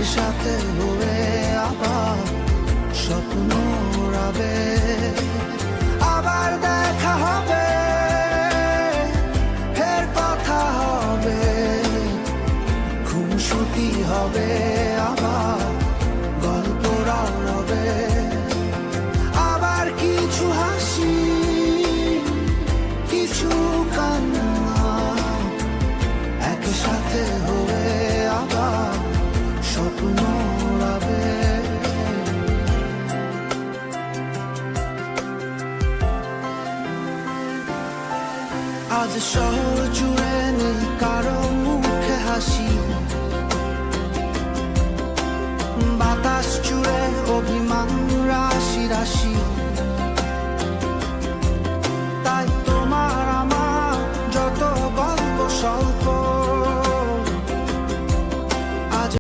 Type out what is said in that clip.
একসাথে হয়ে আবার স্বপ্ন উড়াবে, আবার দেখা হবে, ফের কথা হবে, খুনসুটি হবে, আবার গল্পরা রবে, আবার কিছু হাসি, কিছু কান্না, একসাথে হয়ে আবার স্বপ্ন উড়াবে। আজ শহর জুড়ে নেই কারো মুখে হাসি, বাতাস জুড়ে